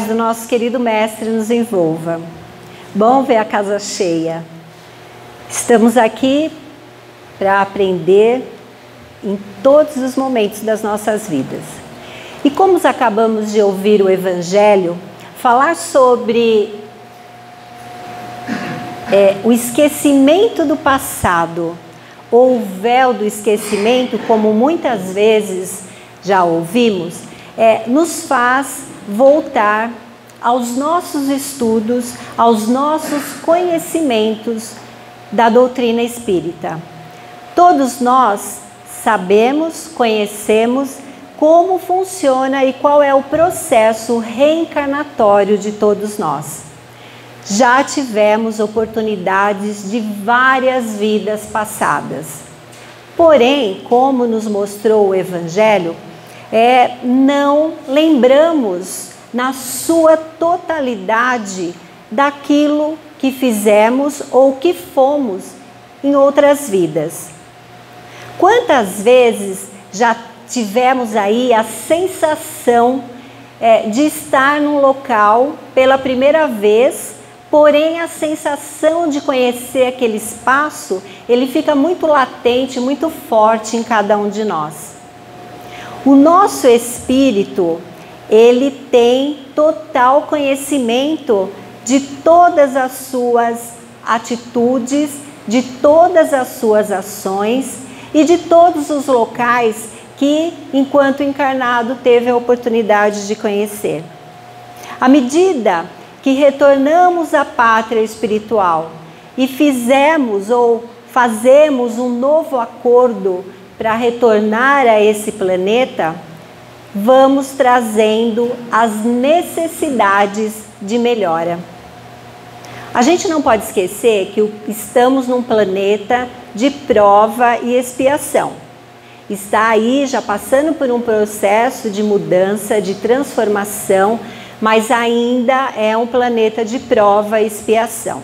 do nosso querido Mestre nos envolva. Bom ver a casa cheia. Estamos aqui para aprender em todos os momentos das nossas vidas. E como acabamos de ouvir o Evangelho, falar sobre o esquecimento do passado, ou o véu do esquecimento, como muitas vezes já ouvimos, nos faz voltar aos nossos estudos, aos nossos conhecimentos da doutrina espírita. Todos nós sabemos, conhecemos como funciona e qual é o processo reencarnatório de todos nós. Já tivemos oportunidades de várias vidas passadas. Porém, como nos mostrou o Evangelho, não lembramos na sua totalidade daquilo que fizemos ou que fomos em outras vidas. Quantas vezes já tivemos aí a sensação de estar num local pela primeira vez, porém a sensação de conhecer aquele espaço, ele fica muito latente, muito forte em cada um de nós. O nosso espírito, ele tem total conhecimento de todas as suas atitudes, de todas as suas ações e de todos os locais que, enquanto encarnado, teve a oportunidade de conhecer. À medida que retornamos à pátria espiritual e fizemos ou fazemos um novo acordo para retornar a esse planeta, vamos trazendo as necessidades de melhora. A gente não pode esquecer que estamos num planeta de prova e expiação. Está aí já passando por um processo de mudança, de transformação, mas ainda é um planeta de prova e expiação.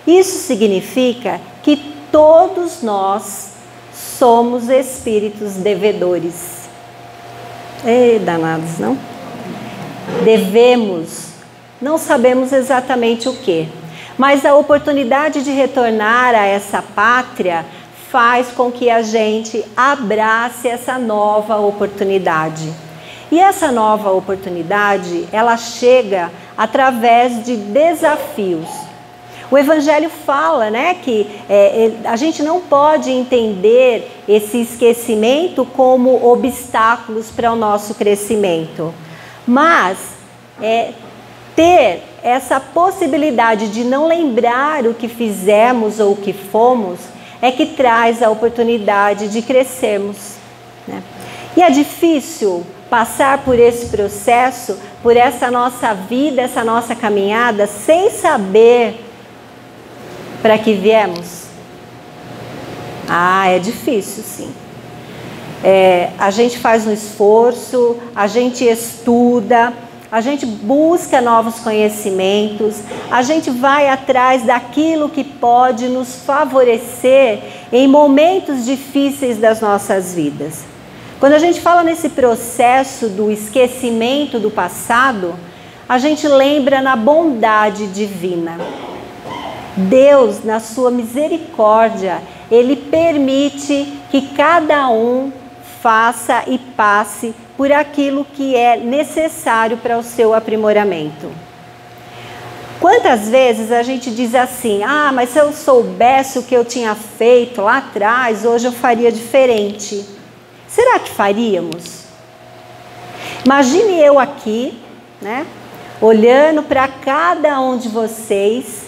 Isso significa que todos nós somos espíritos devedores. Danados, não? Devemos, não sabemos exatamente o que, mas a oportunidade de retornar a essa pátria faz com que a gente abrace essa nova oportunidade. E essa nova oportunidade, ela chega através de desafios. O Evangelho fala, que a gente não pode entender esse esquecimento como obstáculos para o nosso crescimento, mas ter essa possibilidade de não lembrar o que fizemos ou o que fomos que traz a oportunidade de crescermos. E é difícil passar por esse processo, por essa nossa vida, essa nossa caminhada, sem saber para que viemos? É difícil, sim. A gente faz um esforço, a gente estuda, a gente busca novos conhecimentos, a gente vai atrás daquilo que pode nos favorecer em momentos difíceis das nossas vidas. Quando a gente fala nesse processo do esquecimento do passado, a gente lembra na bondade divina. Deus, na sua misericórdia, Ele permite que cada um faça e passe por aquilo que é necessário para o seu aprimoramento. Quantas vezes a gente diz assim, mas se eu soubesse o que eu tinha feito lá atrás, hoje eu faria diferente. Será que faríamos? Imagine eu aqui, olhando para cada um de vocês,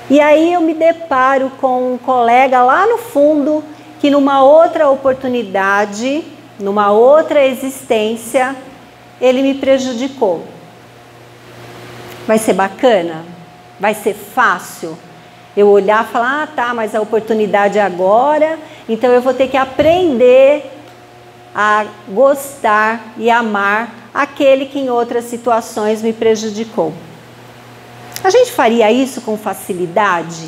e aí eu me deparo com um colega lá no fundo, que numa outra oportunidade, numa outra existência, ele me prejudicou. Vai ser bacana? Vai ser fácil? Eu olhar e falar, mas a oportunidade é agora, então eu vou ter que aprender a gostar e amar aquele que em outras situações me prejudicou. A gente faria isso com facilidade?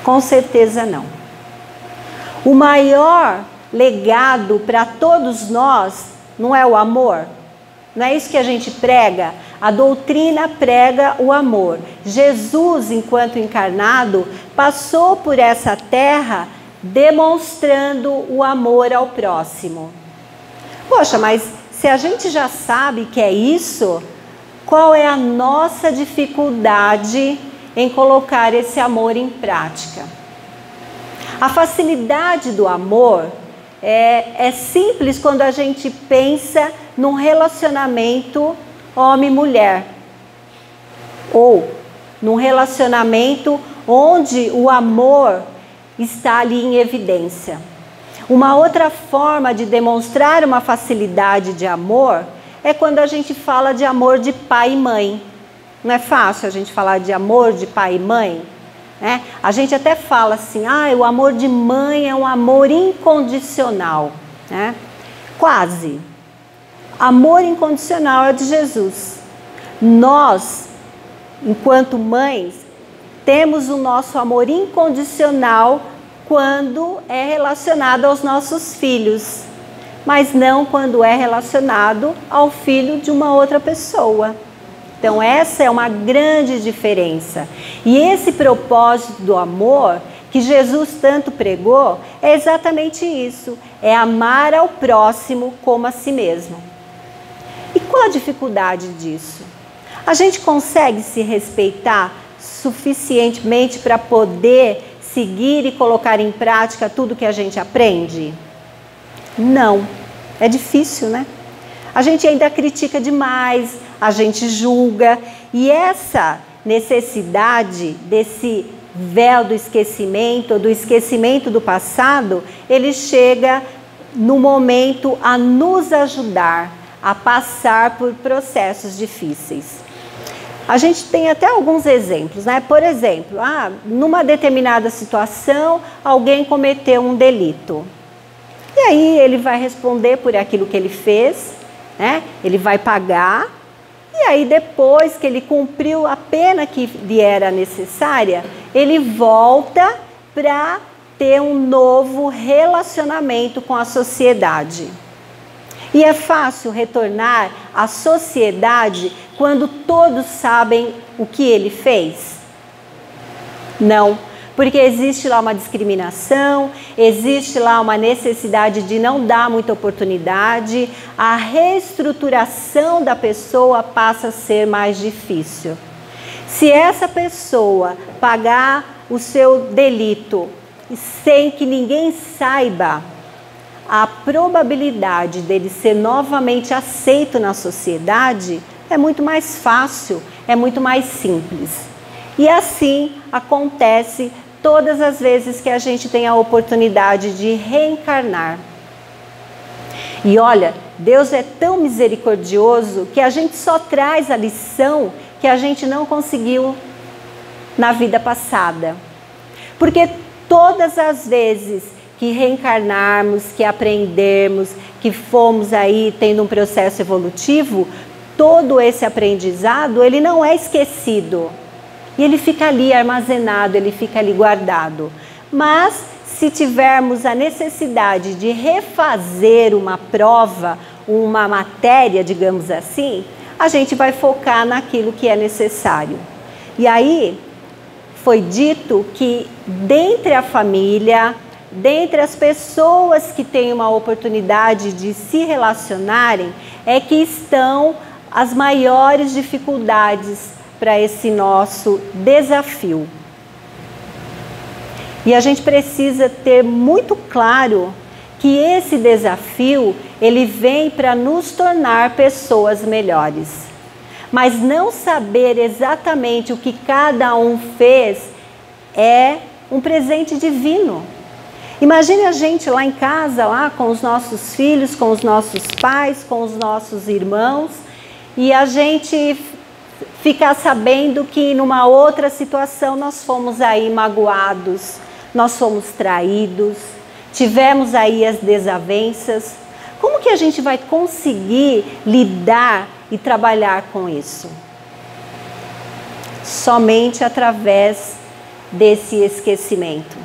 Com certeza não. O maior legado para todos nós não é o amor? Não é isso que a gente prega? A doutrina prega o amor. Jesus, enquanto encarnado, passou por essa terra demonstrando o amor ao próximo. Poxa, mas se a gente já sabe que é isso, qual é a nossa dificuldade em colocar esse amor em prática? A facilidade do amor é simples quando a gente pensa num relacionamento homem-mulher, ou num relacionamento onde o amor está ali em evidência. Uma outra forma de demonstrar uma facilidade de amor é quando a gente fala de amor de pai e mãe. Não é fácil a gente falar de amor de pai e mãe? Né? A gente até fala assim, o amor de mãe é um amor incondicional. Né? Quase. Amor incondicional é de Jesus. Nós, enquanto mães, temos o nosso amor incondicional quando é relacionado aos nossos filhos, mas não quando é relacionado ao filho de uma outra pessoa. Então essa é uma grande diferença. E esse propósito do amor que Jesus tanto pregou é exatamente isso, é amar ao próximo como a si mesmo. E qual a dificuldade disso? A gente consegue se respeitar suficientemente para poder seguir e colocar em prática tudo que a gente aprende? Não, é difícil, né? A gente ainda critica demais, a gente julga, e essa necessidade desse véu do esquecimento, do esquecimento do passado, ele chega no momento a nos ajudar a passar por processos difíceis. A gente tem até alguns exemplos, né? Por exemplo, numa determinada situação, alguém cometeu um delito. E aí ele vai responder por aquilo que ele fez, né? Ele vai pagar, e aí depois que ele cumpriu a pena que lhe era necessária, ele volta para ter um novo relacionamento com a sociedade. E é fácil retornar à sociedade quando todos sabem o que ele fez? Não, porque existe lá uma discriminação, existe lá uma necessidade de não dar muita oportunidade, a reestruturação da pessoa passa a ser mais difícil. Se essa pessoa pagar o seu delito sem que ninguém saiba, a probabilidade dele ser novamente aceito na sociedade é muito mais fácil, é muito mais simples. E assim acontece todas as vezes que a gente tem a oportunidade de reencarnar. E olha, Deus é tão misericordioso que a gente só traz a lição que a gente não conseguiu na vida passada. Porque todas as vezes que reencarnarmos, que aprendermos, que fomos aí tendo um processo evolutivo, todo esse aprendizado, ele não é esquecido. E ele fica ali armazenado, ele fica ali guardado. Mas se tivermos a necessidade de refazer uma prova, uma matéria, digamos assim, a gente vai focar naquilo que é necessário. E aí foi dito que dentre a família, dentre as pessoas que têm uma oportunidade de se relacionarem, é que estão as maiores dificuldades para esse nosso desafio. E a gente precisa ter muito claro que esse desafio, ele vem para nos tornar pessoas melhores. Mas não saber exatamente o que cada um fez é um presente divino. Imagine a gente lá em casa, lá com os nossos filhos, com os nossos pais, com os nossos irmãos, e a gente ficar sabendo que numa outra situação nós fomos aí magoados, nós fomos traídos, tivemos aí as desavenças. Como que a gente vai conseguir lidar e trabalhar com isso? Somente através desse esquecimento.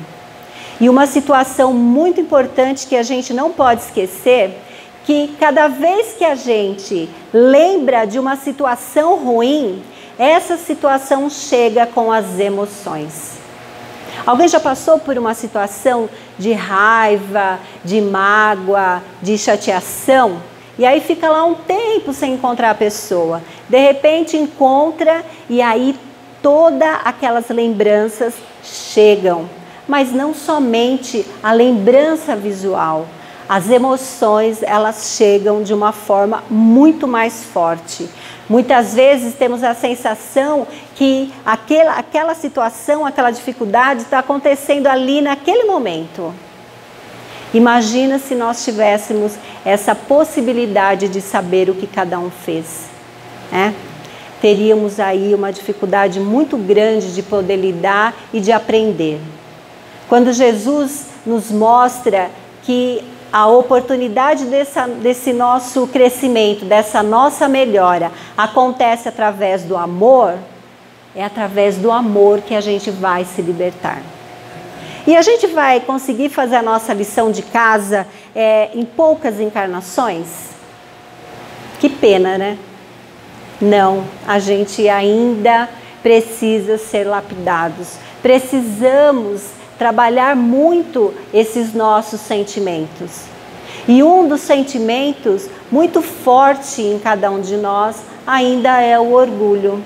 E uma situação muito importante que a gente não pode esquecer, que que cada vez que a gente lembra de uma situação ruim, essa situação chega com as emoções. Alguém já passou por uma situação de raiva, de mágoa, de chateação? E aí fica lá um tempo sem encontrar a pessoa. De repente encontra e aí todas aquelas lembranças chegam. Mas não somente a lembrança visual. As emoções, elas chegam de uma forma muito mais forte. Muitas vezes temos a sensação que aquela situação, aquela dificuldade está acontecendo ali naquele momento. Imagina se nós tivéssemos essa possibilidade de saber o que cada um fez, né? Teríamos aí uma dificuldade muito grande de poder lidar e de aprender. Quando Jesus nos mostra que a oportunidade desse nosso crescimento, dessa nossa melhora, acontece através do amor, é através do amor que a gente vai se libertar. E a gente vai conseguir fazer a nossa lição de casa em poucas encarnações? Que pena, né? Não, a gente ainda precisa ser lapidados. Precisamos trabalhar muito esses nossos sentimentos. E um dos sentimentos muito forte em cada um de nós ainda é o orgulho.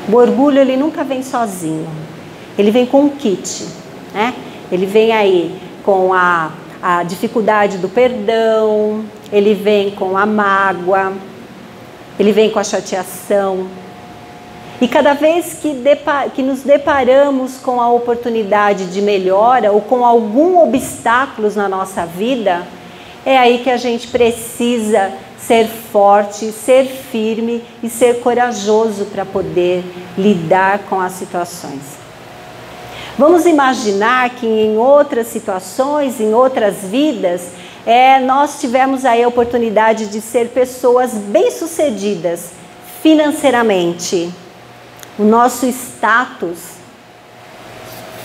O orgulho, ele nunca vem sozinho. Ele vem com um kit, né? Ele vem aí com a dificuldade do perdão, ele vem com a mágoa, ele vem com a chateação. E cada vez que nos deparamos com a oportunidade de melhora ou com algum obstáculo na nossa vida, é aí que a gente precisa ser forte, ser firme e ser corajoso para poder lidar com as situações. Vamos imaginar que em outras situações, em outras vidas, nós tivemos aí a oportunidade de ser pessoas bem-sucedidas financeiramente. O nosso status,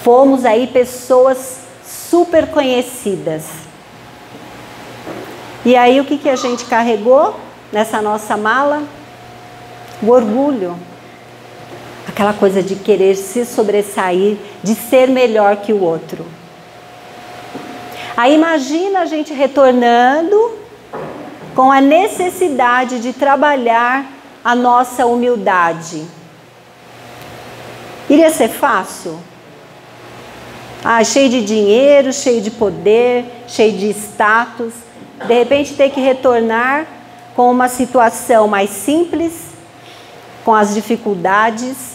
fomos aí pessoas super conhecidas. E aí o que a gente carregou nessa nossa mala? O orgulho. Aquela coisa de querer se sobressair, de ser melhor que o outro. Aí imagina a gente retornando com a necessidade de trabalhar a nossa humildade. Iria ser fácil? Cheio de dinheiro, cheio de poder, cheio de status. De repente ter que retornar com uma situação mais simples, com as dificuldades.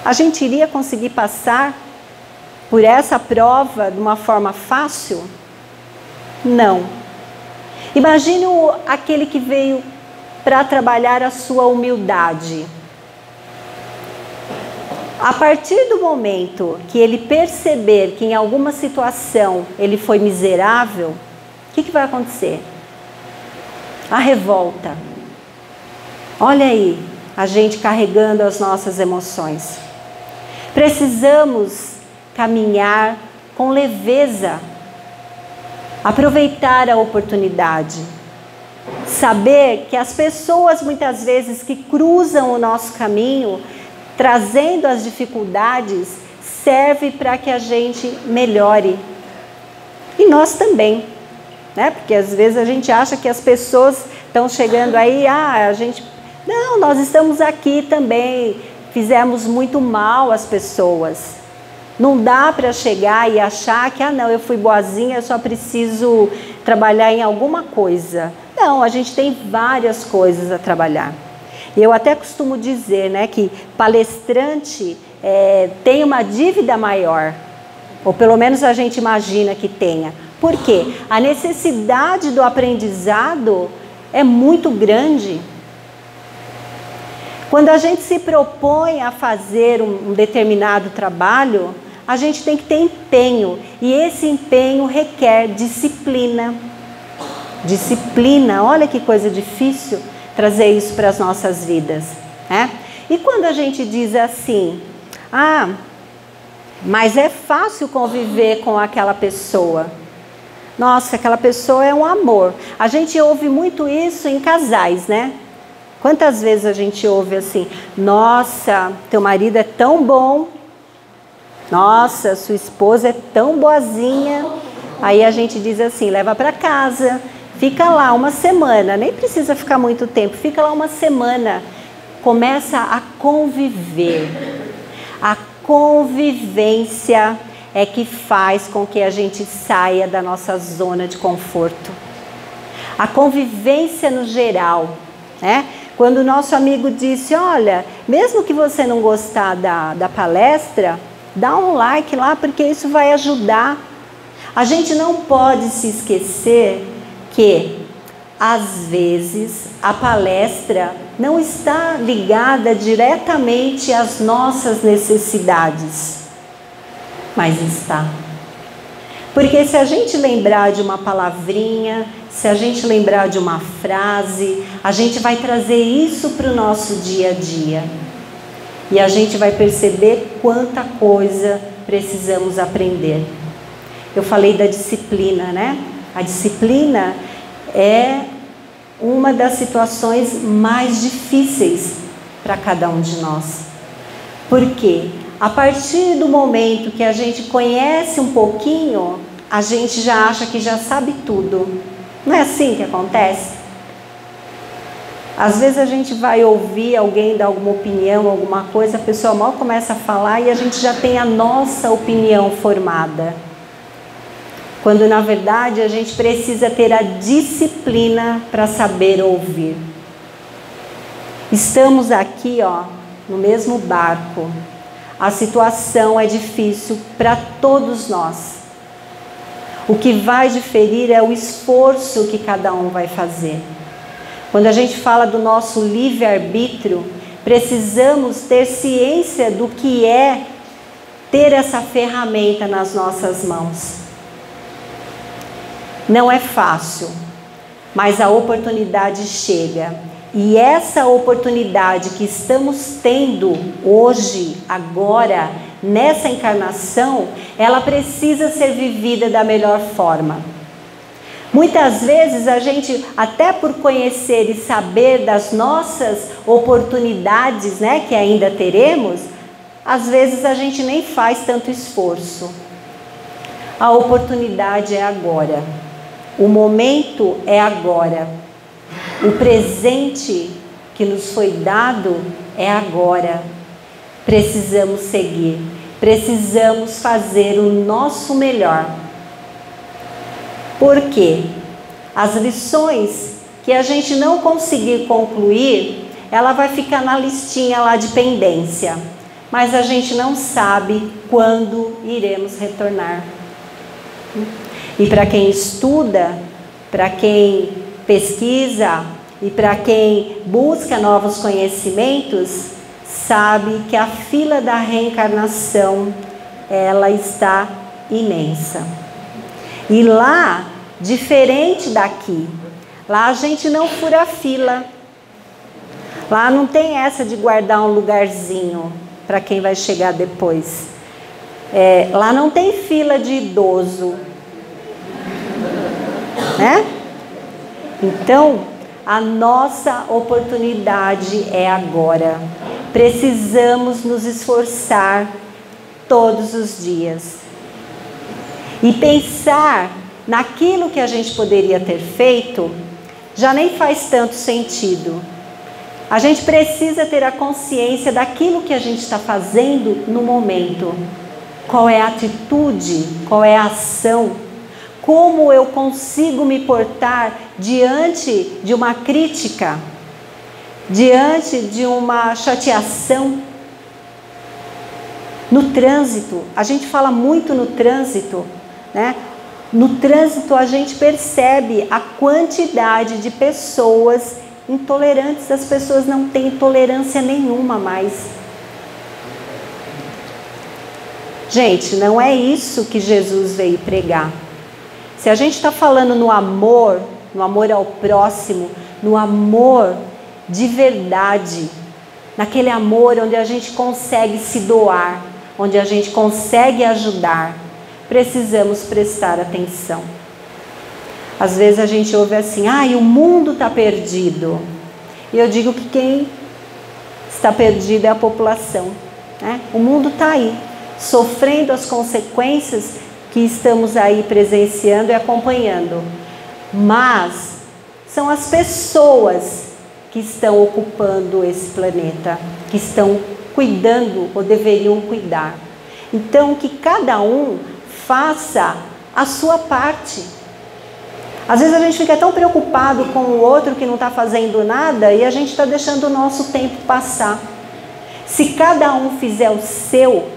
A gente iria conseguir passar por essa prova de uma forma fácil? Não. Imagine aquele que veio para trabalhar a sua humildade. A partir do momento que ele perceber que em alguma situação ele foi miserável, o que vai acontecer? A revolta. Olha aí, a gente carregando as nossas emoções. Precisamos caminhar com leveza, aproveitar a oportunidade, saber que as pessoas muitas vezes que cruzam o nosso caminho, trazendo as dificuldades, serve para que a gente melhore. E nós também, né? Porque às vezes a gente acha que as pessoas estão chegando aí, não, nós estamos aqui também, fizemos muito mal às pessoas. Não dá para chegar e achar que, não, eu fui boazinha, eu só preciso trabalhar em alguma coisa. Não, a gente tem várias coisas a trabalhar. Eu até costumo dizer, né, que palestrante tem uma dívida maior, ou pelo menos a gente imagina que tenha. Por quê? A necessidade do aprendizado é muito grande. Quando a gente se propõe a fazer um determinado trabalho, a gente tem que ter empenho, e esse empenho requer disciplina. Disciplina, olha que coisa difícil trazer isso para as nossas vidas, né? E quando a gente diz assim, mas é fácil conviver com aquela pessoa. Nossa, aquela pessoa é um amor. A gente ouve muito isso em casais, né? Quantas vezes a gente ouve assim: nossa, teu marido é tão bom. Nossa, sua esposa é tão boazinha. Aí a gente diz assim: leva para casa, fica lá uma semana, nem precisa ficar muito tempo, fica lá uma semana. Começa a conviver. A convivência é que faz com que a gente saia da nossa zona de conforto. A convivência no geral, né? Quando o nosso amigo disse: olha, mesmo que você não gostar da palestra, dá um like lá, porque isso vai ajudar. A gente não pode se esquecer que, às vezes, a palestra não está ligada diretamente às nossas necessidades, mas está. Porque se a gente lembrar de uma palavrinha, se a gente lembrar de uma frase, a gente vai trazer isso para o nosso dia a dia. E a gente vai perceber quanta coisa precisamos aprender. Eu falei da disciplina, né? A disciplina é uma das situações mais difíceis para cada um de nós. Por quê? A partir do momento que a gente conhece um pouquinho, a gente já acha que já sabe tudo. Não é assim que acontece? Às vezes a gente vai ouvir alguém dar alguma opinião, alguma coisa, a pessoa mal começa a falar e a gente já tem a nossa opinião formada. Quando na verdade a gente precisa ter a disciplina para saber ouvir. Estamos aqui, ó, no mesmo barco. A situação é difícil para todos nós. O que vai diferir é o esforço que cada um vai fazer. Quando a gente fala do nosso livre-arbítrio, precisamos ter ciência do que é ter essa ferramenta nas nossas mãos. Não é fácil, mas a oportunidade chega. E essa oportunidade que estamos tendo hoje, agora, nessa encarnação, ela precisa ser vivida da melhor forma. Muitas vezes a gente, até por conhecer e saber das nossas oportunidades, né, que ainda teremos, às vezes a gente nem faz tanto esforço. A oportunidade é agora. O momento é agora. O presente que nos foi dado é agora. Precisamos seguir. Precisamos fazer o nosso melhor. Por quê? As lições que a gente não conseguir concluir, ela vai ficar na listinha lá de pendência. Mas a gente não sabe quando iremos retornar. E para quem estuda, para quem pesquisa e para quem busca novos conhecimentos, sabe que a fila da reencarnação, ela está imensa. E lá, diferente daqui, lá a gente não fura fila. Lá não tem essa de guardar um lugarzinho para quem vai chegar depois. Lá não tem fila de idoso, né? Então, a nossa oportunidade é agora. Precisamos nos esforçar todos os dias. E pensar naquilo que a gente poderia ter feito, já nem faz tanto sentido. A gente precisa ter a consciência daquilo que a gente está fazendo no momento. Qual é a atitude? Qual é a ação? Como eu consigo me portar diante de uma crítica? Diante de uma chateação? No trânsito, a gente fala muito no trânsito, né? No trânsito a gente percebe a quantidade de pessoas intolerantes. As pessoas não têm tolerância nenhuma mais. Gente, não é isso que Jesus veio pregar. Se a gente está falando no amor ao próximo, no amor de verdade, naquele amor onde a gente consegue se doar, onde a gente consegue ajudar, precisamos prestar atenção. Às vezes a gente ouve assim, o mundo está perdido. E eu digo que quem está perdido é a população, né? O mundo está aí, sofrendo as consequências que estamos aí presenciando e acompanhando. Mas são as pessoas que estão ocupando esse planeta, que estão cuidando ou deveriam cuidar. Então, que cada um faça a sua parte. Às vezes a gente fica tão preocupado com o outro que não está fazendo nada e a gente está deixando o nosso tempo passar. Se cada um fizer o seu,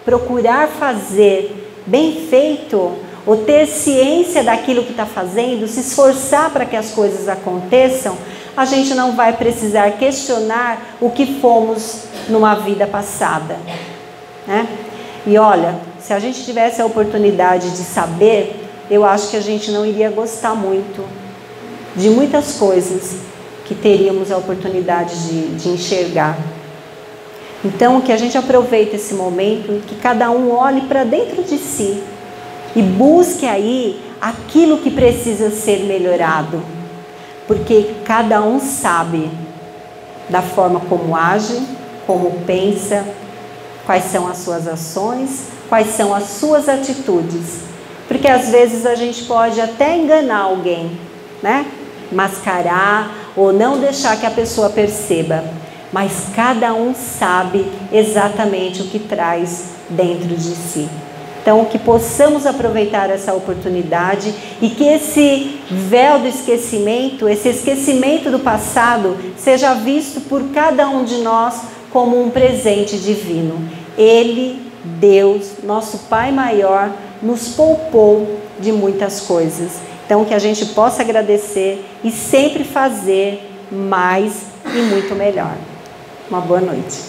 procurar fazer bem feito, ou ter ciência daquilo que está fazendo, se esforçar para que as coisas aconteçam, a gente não vai precisar questionar o que fomos numa vida passada, né? E olha, se a gente tivesse a oportunidade de saber, eu acho que a gente não iria gostar muito de muitas coisas que teríamos a oportunidade de enxergar. Então, que a gente aproveite esse momento e que cada um olhe para dentro de si e busque aí aquilo que precisa ser melhorado, porque cada um sabe da forma como age, como pensa, quais são as suas ações, quais são as suas atitudes. Porque às vezes a gente pode até enganar alguém, né? Mascarar ou não deixar que a pessoa perceba. Mas cada um sabe exatamente o que traz dentro de si. Então, que possamos aproveitar essa oportunidade e que esse véu do esquecimento, esse esquecimento do passado, seja visto por cada um de nós como um presente divino. Ele, Deus, nosso Pai maior, nos poupou de muitas coisas. Então, que a gente possa agradecer e sempre fazer mais e muito melhor. Uma boa noite.